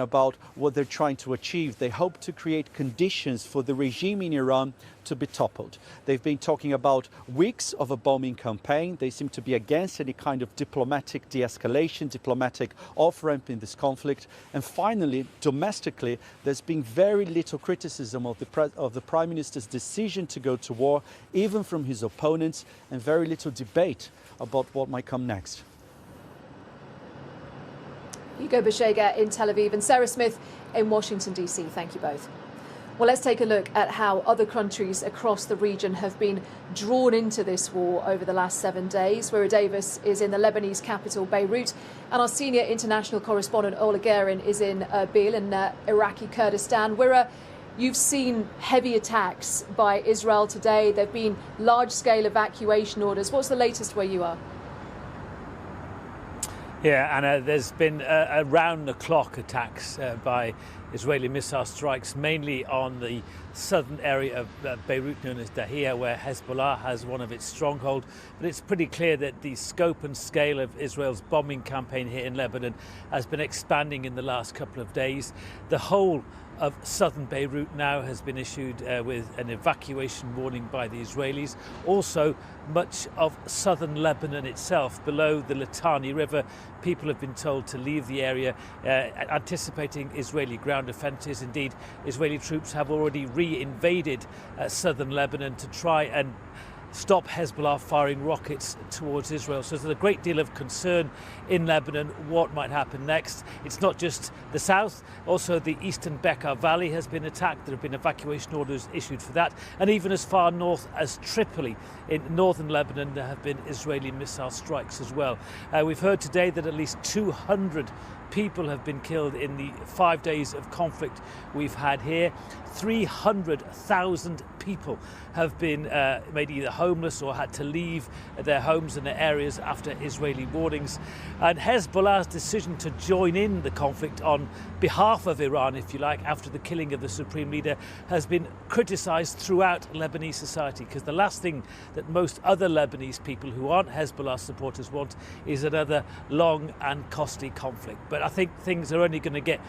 about what they're trying to achieve. They hope to create conditions for the regime in Iran to be toppled. They've been talking about weeks of a bombing campaign. They seem to be against any kind of diplomatic de-escalation, diplomatic off-ramp in this conflict. And finally, domestically, there's been very little criticism of the Prime Minister's decision to go to war, even from his opponents, and very little debate about what might come next. Hugo Bashega in Tel Aviv and Sarah Smith in Washington, D.C. Thank you both. Well, let's take a look at how other countries across the region have been drawn into this war over the last 7 days. Wira Davis is in the Lebanese capital, Beirut, and our senior international correspondent, Ola Guerin, is in Erbil in Iraqi Kurdistan. Wira, you've seen heavy attacks by Israel today. There have been large-scale evacuation orders. What's the latest where you are? Yeah, Anna, there's been around-the-clock attacks by Israeli missile strikes, mainly on the southern area of Beirut known as Dahia, where Hezbollah has one of its strongholds. But it's pretty clear that the scope and scale of Israel's bombing campaign here in Lebanon has been expanding in the last couple of days. The whole of southern Beirut now has been issued with an evacuation warning by the Israelis. Also, much of southern Lebanon itself, below the Litani River, people have been told to leave the area, anticipating Israeli ground offences. Indeed, Israeli troops have already re-invaded southern Lebanon to try and stop Hezbollah firing rockets towards Israel. So there's a great deal of concern in Lebanon what might happen next. It's not just the south, also the eastern Bekaa Valley has been attacked. There have been evacuation orders issued for that. And even as far north as Tripoli in northern Lebanon, there have been Israeli missile strikes as well. We've heard today that at least 200 people have been killed in the 5 days of conflict we've had here. 300,000 people have been made either homeless or had to leave their homes and their areas after Israeli warnings. And Hezbollah's decision to join in the conflict on behalf of Iran, if you like, after the killing of the supreme leader, has been criticised throughout Lebanese society, because the last thing that most other Lebanese people who aren't Hezbollah supporters want is another long and costly conflict. But I think things are only going to get